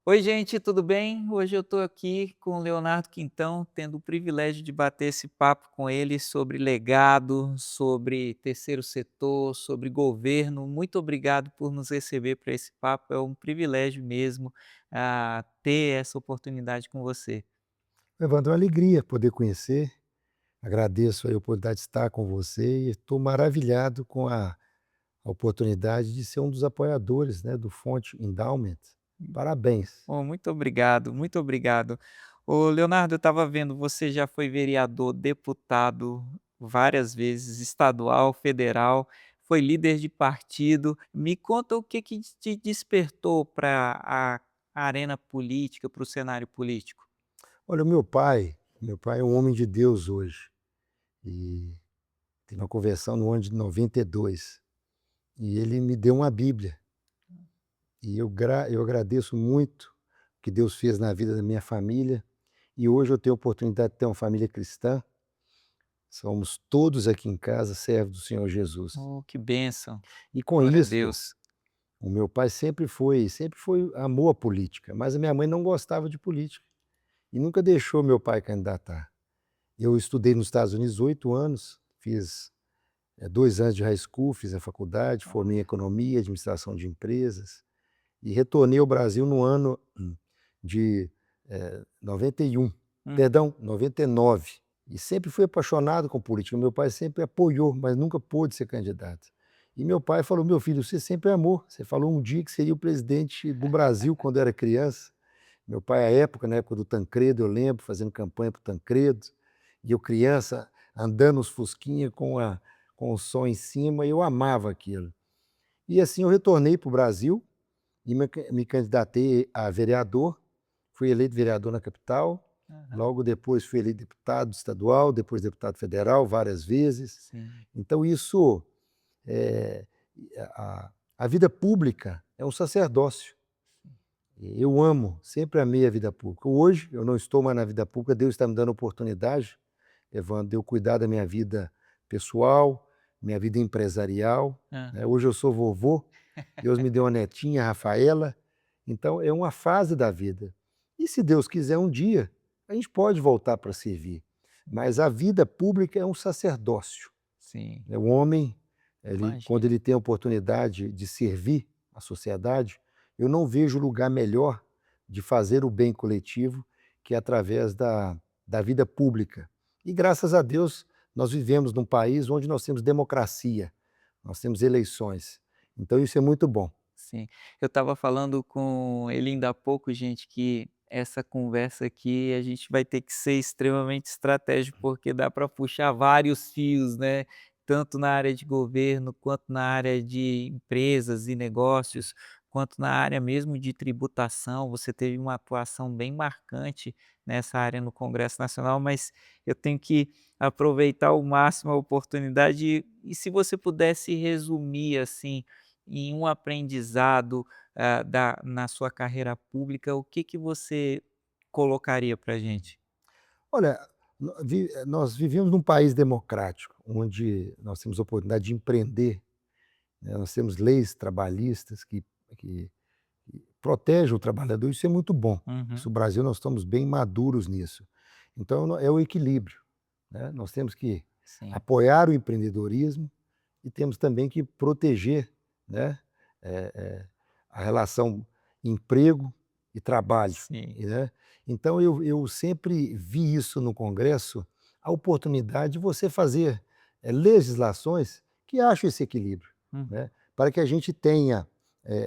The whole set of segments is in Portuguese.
Oi, gente, tudo bem? Hoje eu estou aqui com o Leonardo Quintão, tendo o privilégio de bater esse papo com ele sobre legado, sobre terceiro setor, sobre governo. Muito obrigado por nos receber para esse papo. É um privilégio mesmo ter essa oportunidade com você. Evandro, é uma alegria poder conhecer. Agradeço aí a oportunidade de estar com você e estou maravilhado com a oportunidade de ser um dos apoiadores, né, do Fonte Endowment. Parabéns. Oh, muito obrigado, muito obrigado. Ô, Leonardo, eu estava vendo, você já foi vereador, deputado várias vezes, estadual, federal, foi líder de partido. Me conta o que que te despertou para a arena política, para o cenário político? Olha, o meu pai é um homem de Deus hoje e teve uma conversão no ano de 92 e ele me deu uma Bíblia e eu agradeço muito o que Deus fez na vida da minha família e hoje eu tenho a oportunidade de ter uma família cristã. Somos todos aqui em casa servos do Senhor Jesus. Oh, que bênção. E com Glória a isso, Deus. o meu pai sempre foi amor à política, mas a minha mãe não gostava de política e nunca deixou meu pai candidatar. Eu estudei nos Estados Unidos 8 anos, fiz, 2 anos de high school, fiz a faculdade, formei em economia, administração de empresas e retornei ao Brasil no ano de, 91, Hum. perdão, 99. E sempre fui apaixonado com política. Meu pai sempre apoiou, mas nunca pôde ser candidato. E meu pai falou: "Meu filho, você sempre amou. Você falou um dia que seria o presidente do Brasil quando era criança". Meu pai, à época, na época do Tancredo, eu lembro, fazendo campanha para o Tancredo, e eu criança andando nos fusquinha com o som em cima, e eu amava aquilo. E assim eu retornei para o Brasil e me candidatei a vereador, fui eleito vereador na capital, Aham, logo depois fui eleito deputado estadual, depois deputado federal várias vezes. sim. Então isso, eh, a vida pública é um sacerdócio. Eu amo, sempre amei a vida pública. Hoje eu não estou mais na vida pública, Deus está me dando oportunidade, Evandro, de eu cuidar da minha vida pessoal, minha vida empresarial, né. Aham. Hoje eu sou vovô, Deus me deu uma netinha, a Rafaela, então é uma fase da vida. E se Deus quiser um dia, a gente pode voltar para servir, mas a vida pública é um sacerdócio, Sim, né. O homem, quando imagino. ele tem a oportunidade de servir a sociedade, eu não vejo lugar melhor de fazer o bem coletivo que através da vida pública. E graças a Deus, nós vivemos num país onde nós temos democracia, nós temos eleições. Então isso é muito bom. Sim. Eu estava falando com ele ainda há pouco, gente, que essa conversa aqui a gente vai ter que ser extremamente estratégico, porque dá para puxar vários fios, né? Tanto na área de governo, quanto na área de empresas e negócios, quanto na área mesmo de tributação. Você teve uma atuação bem marcante nessa área no Congresso Nacional, mas eu tenho que aproveitar ao máximo a oportunidade. E se você pudesse resumir assim em um aprendizado, na sua carreira pública, o que que você colocaria para gente? Olha, nós vivemos num país democrático, onde nós temos a oportunidade de empreender, né, nós temos leis trabalhistas que protegem o trabalhador, isso é muito bom. Isso, Uhum. o Brasil, nós estamos bem maduros nisso. Então, é o equilíbrio, né? Nós temos que Sim, apoiar o empreendedorismo e temos também que proteger, né, eh eh, a relação emprego e trabalho, sim. né. Então eu sempre vi isso no Congresso, a oportunidade de você fazer, legislações que acham esse equilíbrio, Uhum. né, para que a gente tenha,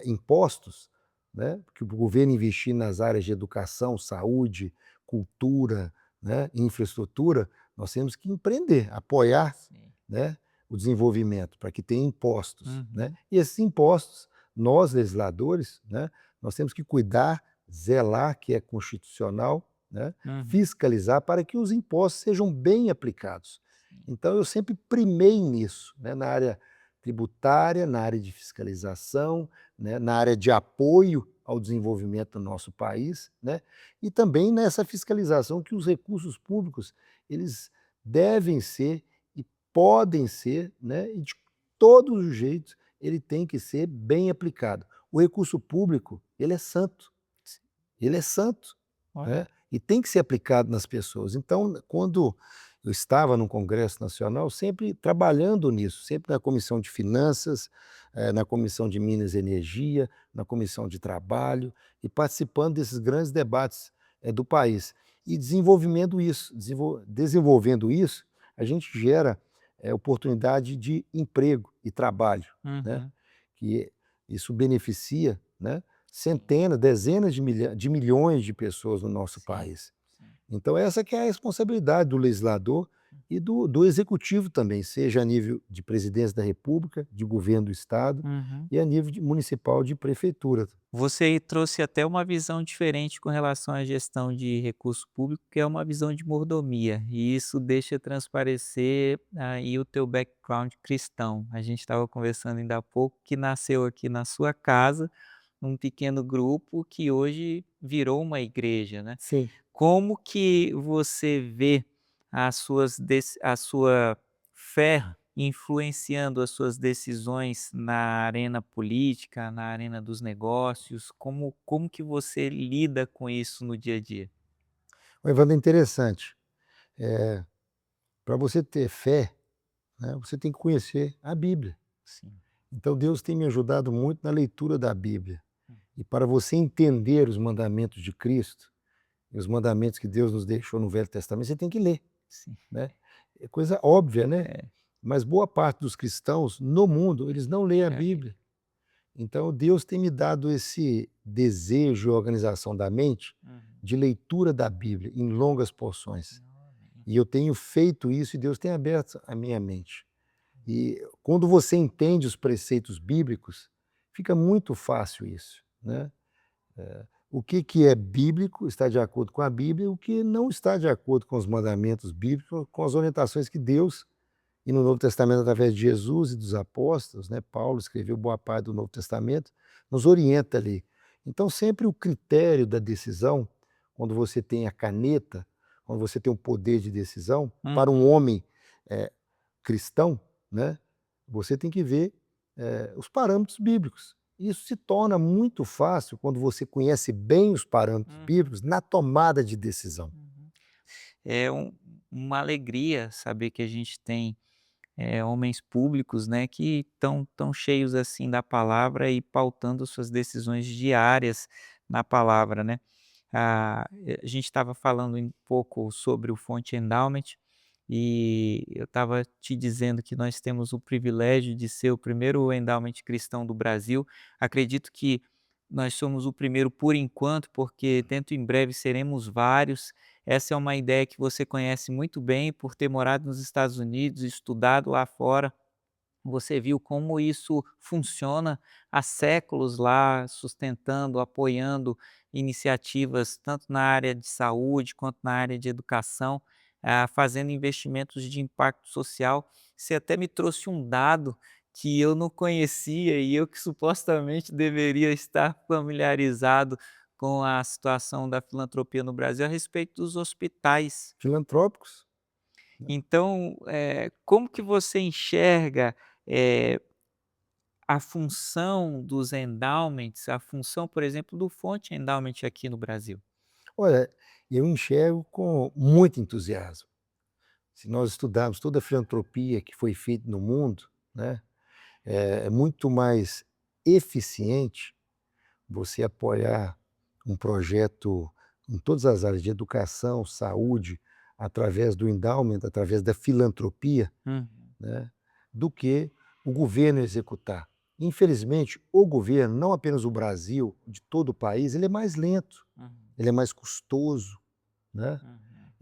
impostos, né, que o governo investir nas áreas de educação, saúde, cultura, né, infraestrutura, nós temos que empreender, apoiar, Sim. né, o desenvolvimento, para que tenha impostos, né. Uhum. E esses impostos, nós legisladores, né, nós temos que cuidar, zelar, que é constitucional, né, Uhum. fiscalizar para que os impostos sejam bem aplicados. Então eu sempre primei nisso, né, na área tributária, na área de fiscalização, né, na área de apoio ao desenvolvimento do nosso país, né, e também nessa fiscalização que os recursos públicos, eles devem ser e podem ser, né, e de todos os jeitos, ele tem que ser bem aplicado. O recurso público, ele é santo, ele é santo, Olha. né, e tem que ser aplicado nas pessoas. Então, quando eu estava no Congresso Nacional, sempre trabalhando nisso, sempre na Comissão de Finanças, na Comissão de Minas e Energia, na Comissão de Trabalho, e participando desses grandes debates, do país. E desenvolvendo isso, a gente gera, oportunidade de emprego e trabalho, né, Uhum. que isso beneficia, né, Sim, centenas, dezenas de milhões de pessoas no nosso sim, país. sim. Então essa que é a responsabilidade do legislador e do executivo também, seja a nível de presidência da república, de governo do estado Uhum. e a nível municipal de prefeitura. Você aí trouxe até uma visão diferente com relação à gestão de recurso público, que é uma visão de mordomia, e isso deixa transparecer aí o teu background cristão. A gente estava conversando ainda há pouco que nasceu aqui na sua casa, um pequeno grupo que hoje virou uma igreja, né. Sim. Como que você vê a sua fé influenciando as suas decisões na arena política, na arena dos negócios? Como que você lida com isso no dia a dia? O Evandro, é interessante, para você ter fé, né, você tem que conhecer a Bíblia. Sim. Então Deus tem me ajudado muito na leitura da Bíblia. Hum, E para você entender os mandamentos de Cristo, e os mandamentos que Deus nos deixou no Velho Testamento, você tem que ler, sim. né. É coisa óbvia, né, É, mas boa parte dos cristãos no mundo, eles não leem a é a Bíblia. Bíblia. Então Deus tem me dado esse desejo e organização da mente Uhum. de leitura da Bíblia em longas porções. Amém. E eu tenho feito isso e Deus tem aberto a minha mente. E quando você entende os preceitos bíblicos, fica muito fácil isso, né. O que que é bíblico, está de acordo com a Bíblia, e o que não está de acordo com os mandamentos bíblicos, com as orientações que Deus, e no Novo Testamento através de Jesus e dos apóstolos, né, Paulo escreveu boa parte do Novo Testamento, nos orienta ali. Então sempre o critério da decisão, quando você tem a caneta, quando você tem o poder de decisão, para um Uhum. homem, eh, cristão, né, você tem que ver, os parâmetros bíblicos. Isso se torna muito fácil quando você conhece bem os parâmetros Uhum. bíblicos na tomada de decisão. Uhum. É uma alegria saber que a gente tem homens públicos, né, que estão tão cheios, assim, da palavra e pautando suas decisões diárias na palavra, né. A gente estava falando um pouco sobre o Fonte Endowment, e eu estava te dizendo que nós temos o privilégio de ser o primeiro endowment cristão do Brasil. Acredito que nós somos o primeiro por enquanto, porque dentro em breve seremos vários. Essa é uma ideia que você conhece muito bem por ter morado nos Estados Unidos, estudado lá fora. Você viu como isso funciona há séculos lá, sustentando, apoiando iniciativas tanto na área de saúde quanto na área de educação, fazendo investimentos de impacto social. Você até me trouxe um dado que eu não conhecia e eu que supostamente deveria estar familiarizado com a situação da filantropia no Brasil a respeito dos hospitais. Filantrópicos, né. Então, como que você enxerga, eh, a função dos endowments, a função, por exemplo, do Fonte Endowment aqui no Brasil? Olha, eu enxergo com muito entusiasmo. Se nós estudarmos toda a filantropia que foi feita no mundo, né, é muito mais eficiente você apoiar um projeto em todas as áreas de educação, saúde, através do endowment, através da filantropia, Uhum, né, do que o governo executar. Infelizmente, o governo, não apenas o Brasil, de todo o país, ele é mais lento, uhum, ele é mais custoso, né. uhum,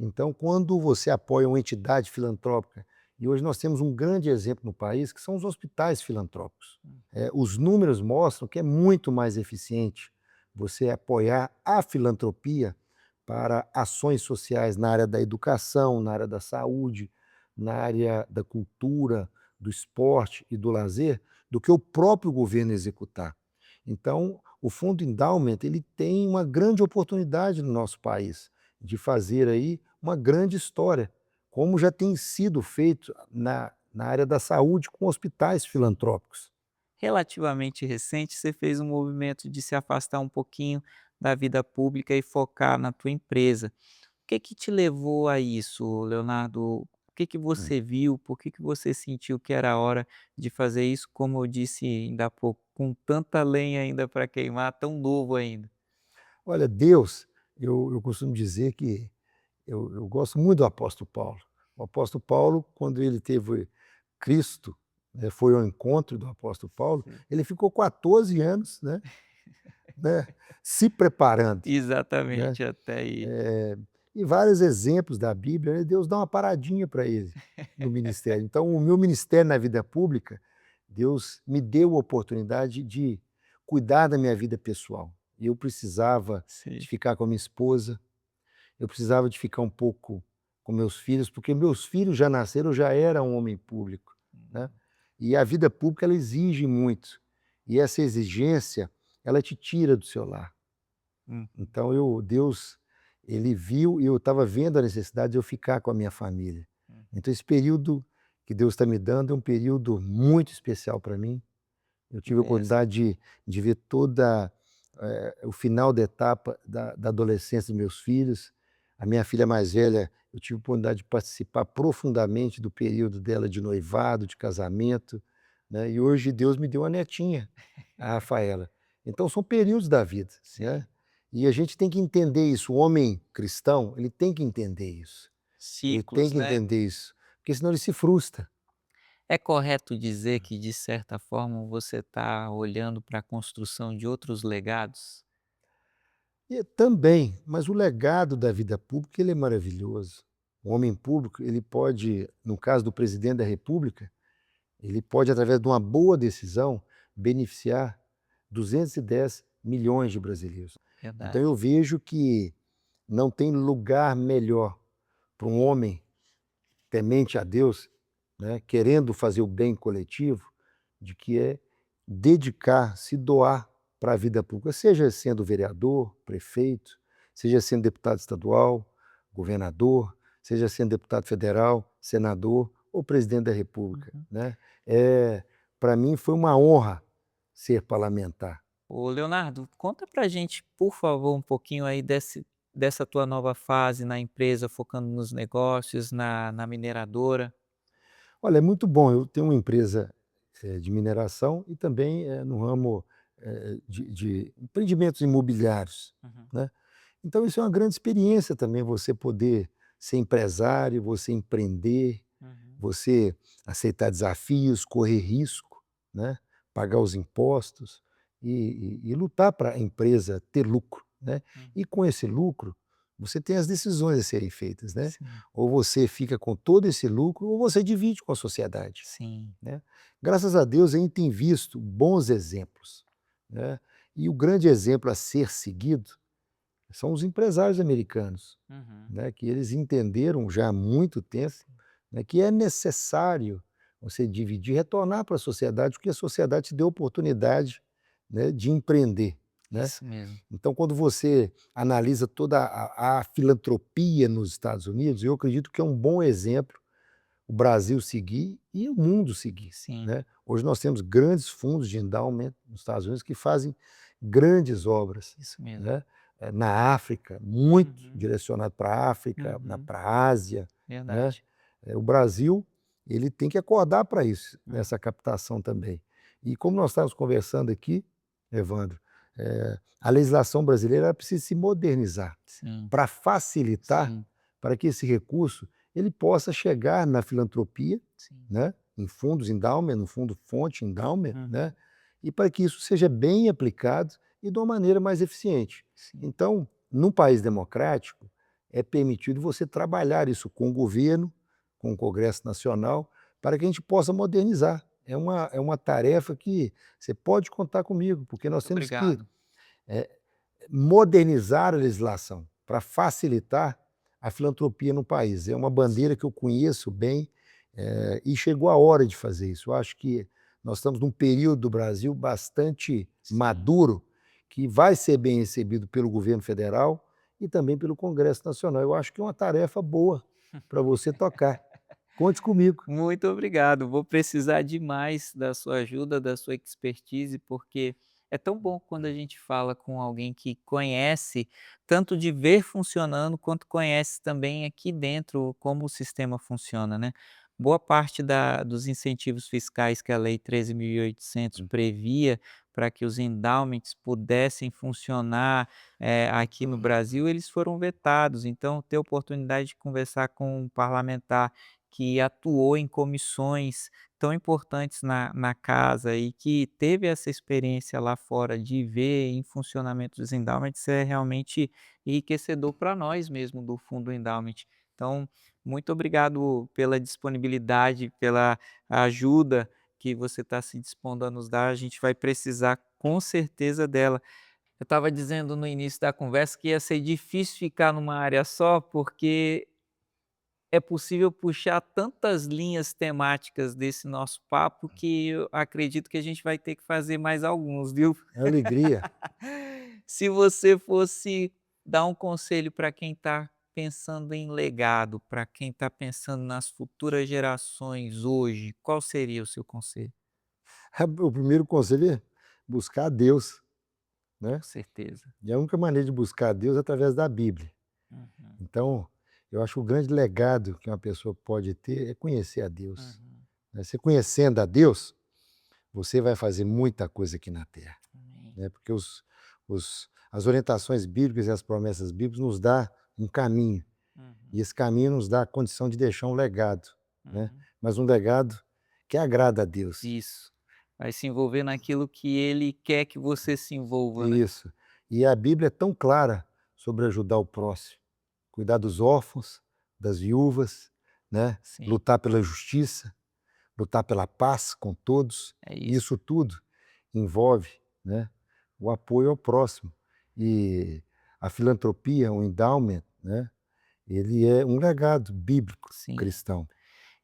Então, quando você apoia uma entidade filantrópica, e hoje nós temos um grande exemplo no país, que são os hospitais filantrópicos. hum. Os números mostram que é muito mais eficiente você apoiar a filantropia para ações sociais na área da educação, na área da saúde, na área da cultura, do esporte e do lazer, do que o próprio governo executar. Então, o Fundo Endowment, ele tem uma grande oportunidade no nosso país de fazer aí uma grande história, como já tem sido feito na área da saúde com hospitais filantrópicos. Relativamente recente, você fez um movimento de se afastar um pouquinho da vida pública e focar na tua empresa. O que que te levou a isso, Leonardo? O que que Hum. você viu? Por que que você sentiu que era a hora de fazer isso, como eu disse ainda há pouco, com tanta lenha ainda para queimar, tão novo ainda? Olha, Deus, eu costumo dizer que eu gosto muito do apóstolo Paulo. O apóstolo Paulo, quando ele teve Cristo, foi ao encontro do apóstolo Paulo, Sim. ele ficou 14 anos, né, se preparando, né. Exatamente, até aí. Eh, e vários exemplos da Bíblia, né, Deus dá uma paradinha para ele no ministério. Então o meu ministério na vida pública, Deus me deu a oportunidade de cuidar da minha vida pessoal. Eu precisava de Sim. ficar com a minha esposa, eu precisava de ficar um pouco com meus filhos, porque meus filhos já nasceram, eu já era um homem público, né. Uhum, E a vida pública ela exige muito, e essa exigência, ela te tira do seu lar. uhum. Então Deus, ele viu e eu estava vendo a necessidade de eu ficar com a minha família. Uhum. Então esse período que Deus está me dando é um período muito especial para mim. Eu Que tive a benção. oportunidade de ver toda, o final da etapa da adolescência dos meus filhos. A minha filha mais velha, eu tive a oportunidade de participar profundamente do período dela de noivado, de casamento, né, e hoje Deus me deu uma netinha, a Rafaela. Então são períodos da vida, Sim. né, e a gente tem que entender isso. O homem cristão, ele tem que entender isso. Ele tem Ciclos, que né. entender isso, porque senão ele se frustra. É correto dizer que, de certa forma, você está olhando para a construção de outros legados? E também, mas o legado da vida pública ele é maravilhoso. O homem público, ele pode, no caso do presidente da república, ele pode, através de uma boa decisão, beneficiar 210 milhões de brasileiros. Então Verdade. eu vejo que não tem lugar melhor para um homem temente a Deus, né, querendo fazer o bem coletivo, de que é dedicar, se doar para a vida pública, seja sendo vereador, prefeito, seja sendo deputado estadual, governador, seja sendo deputado federal, senador ou presidente da república, Uhum. né. Para mim foi uma honra ser parlamentar. Ô Leonardo, conta pra gente, por favor, um pouquinho aí dessa tua nova fase na empresa, focando nos negócios, na mineradora. Olha, é muito bom, eu tenho uma empresa, de mineração e também, no ramo, de empreendimentos imobiliários, Uhum, né. Então isso é uma grande experiência também, você poder ser empresário, você empreender, uhum, você aceitar desafios, correr risco, né, pagar os impostos e lutar para a empresa ter lucro, né. uhum. E com esse lucro, você tem as decisões a serem feitas, né. Sim, Ou você fica com todo esse lucro ou você divide com a sociedade, sim. né. Graças a Deus a gente tem visto bons exemplos, né. E o grande exemplo a ser seguido são os empresários americanos, Uhum. né, que eles entenderam já há muito tempo, né, que é necessário você dividir, retornar para a sociedade, porque a sociedade te deu oportunidade, né, de empreender, né. Isso mesmo. Então quando você analisa toda a filantropia nos Estados Unidos, eu acredito que é um bom exemplo o Brasil seguir e o mundo seguir, Sim, né. Hoje nós temos grandes fundos de endowment nos Estados Unidos que fazem grandes obras, isso mesmo. né, na África, muito Uhum, direcionado para a África, uhum. para a Ásia, né. Verdade. O Brasil, ele tem que acordar para isso, Uhum. nessa captação também. E como nós estávamos conversando aqui, Evandro, a legislação brasileira ela precisa se modernizar, Sim, para facilitar, sim, para que esse recurso ele possa chegar na filantropia, sim. né, em fundos endowment, no fundo fonte endowment, né, Uhum, e para que isso seja bem aplicado e de uma maneira mais eficiente. sim. Então, num país democrático, é permitido você trabalhar isso com o governo, com o Congresso Nacional, para que a gente possa modernizar. É uma tarefa que você pode contar comigo, porque nós Muito temos que, obrigado. eh, modernizar a legislação para facilitar a filantropia no país. É uma bandeira que eu conheço bem, e chegou a hora de fazer isso. Eu acho que nós estamos num período do Brasil bastante Sim. maduro, que vai ser bem recebido pelo governo federal e também pelo Congresso Nacional. Eu acho que é uma tarefa boa para você tocar. Conte comigo. Muito obrigado. Vou precisar demais da sua ajuda, da sua expertise, porque é tão bom quando a gente fala com alguém que conhece, tanto de ver funcionando, quanto conhece também aqui dentro como o sistema funciona, né. Boa parte dos incentivos fiscais que a Lei 13.800 Hum. previa para que os endowments pudessem funcionar, aqui no Brasil, eles foram vetados. Então, ter oportunidade de conversar com um parlamentar que atuou em comissões tão importantes na casa e que teve essa experiência lá fora de ver em funcionamento dos endowments é realmente enriquecedor para nós mesmo do fundo endowment. Então, muito obrigado pela disponibilidade, pela ajuda que você está se dispondo a nos dar, a gente vai precisar com certeza dela. Eu estava dizendo no início da conversa que ia ser difícil ficar numa área só, porque é possível puxar tantas linhas temáticas desse nosso papo que eu acredito que a gente vai ter que fazer mais alguns, viu. É alegria. Se você fosse dar um conselho para quem está pensando em legado, para quem está pensando nas futuras gerações hoje, qual seria o seu conselho? O primeiro conselho é buscar a Deus, Com né, certeza. e a única maneira de buscar a Deus é através da Bíblia. Uhum, Então, eu acho que o grande legado que uma pessoa pode ter é conhecer a Deus, uhum. né. Você conhecendo a Deus, você vai fazer muita coisa aqui na terra, Amém. né, porque as orientações bíblicas e as promessas bíblicas nos dá um caminho, e Uhum, esse caminho nos dá a condição de deixar um legado, né, uhum. mas um legado que agrada a Deus. Isso. Vai se envolver naquilo que ele quer que você se envolva, né. Isso. E a Bíblia é tão clara sobre ajudar o próximo, cuidar dos órfãos, das viúvas, né, Sim, lutar pela justiça, lutar pela paz com todos. é E isso. isso tudo envolve, né, o apoio ao próximo. E a filantropia, o endowment, né, ele é um legado bíblico Sim. cristão.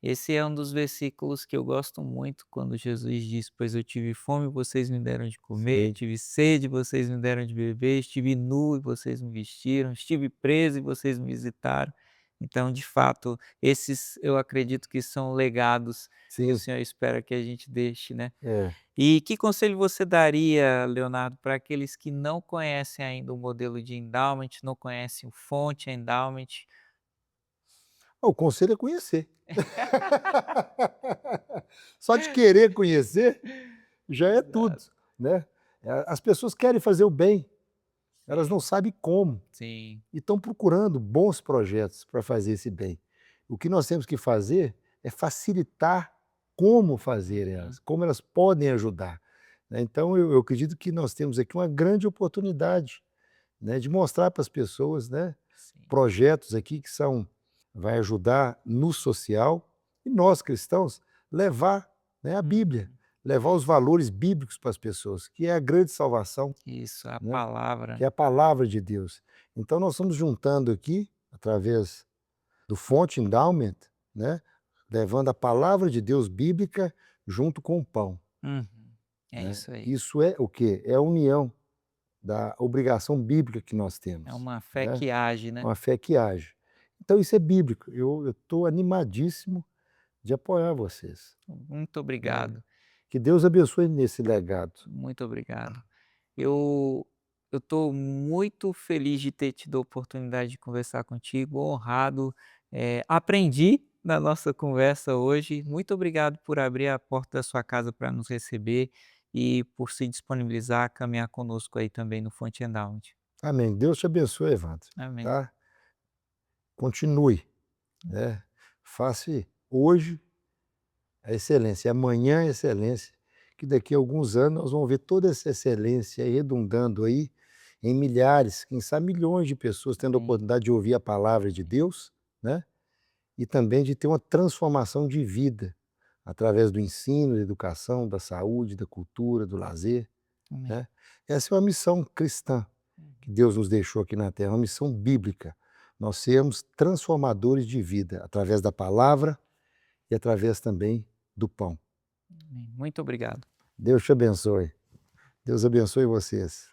Esse é um dos versículos que eu gosto muito, quando Jesus diz: "Pois eu tive fome, vocês me deram de comer, Sim, tive sede, vocês me deram de beber, estive nu e vocês me vestiram, estive preso e vocês me visitaram". Então, de fato, esses eu acredito que são legados que o sim, Senhor espera que a gente deixe, né. é. E que conselho você daria, Leonardo, para aqueles que não conhecem ainda o modelo de endowment, não conhecem o Fonte Endowment? O conselho é conhecer. Só de querer conhecer já é tudo, Exato. né. As pessoas querem fazer o bem, elas não sabem como, Sim. e estão procurando bons projetos para fazer esse bem. O que nós temos que fazer é facilitar como fazer Uhum. elas, como elas podem ajudar, né. Então eu acredito que nós temos aqui uma grande oportunidade, né, de mostrar para as pessoas, né, Sim. projetos aqui que são vai ajudar no social, e nós cristãos levar, né, a Bíblia, Uhum. levar os valores bíblicos para as pessoas, que é a grande salvação, Isso, a né, palavra, que é a palavra de Deus. Então nós estamos juntando aqui, através do Fonte Endowment, né, levando a palavra de Deus bíblica junto com o pão, uhum. É né. isso aí. Isso é o quê? É a união da obrigação bíblica que nós É temos, uma fé né, que age, né. uma fé que age. Então isso é bíblico, eu estou animadíssimo de apoiar vocês, Muito né. obrigado, Que Deus abençoe nesse legado. muito obrigado. Eu eu estou muito feliz de ter tido a oportunidade de conversar contigo, honrado, aprendi na nossa conversa hoje. Muito obrigado por abrir a porta da sua casa para nos receber e por se disponibilizar a caminhar conosco aí também no Fonte Endowment. Amém. Deus te abençoe, Evandro, Amém. tá. Continue, né, faça hoje a excelência, amanhã a excelência, que daqui a alguns anos nós vamos ver toda essa excelência aí redundando aí em milhares, quem sabe milhões de pessoas tendo a Amém. oportunidade de ouvir a palavra de Deus, né, e também de ter uma transformação de vida, através do ensino, da educação, da saúde, da cultura, do lazer, Amém. né. Essa é uma missão cristã que Uhum. Deus nos deixou aqui na terra, uma missão bíblica. Nós sermos transformadores de vida, através da palavra e através também do pão. Amém. Muito obrigado. Deus te abençoe. Deus abençoe vocês.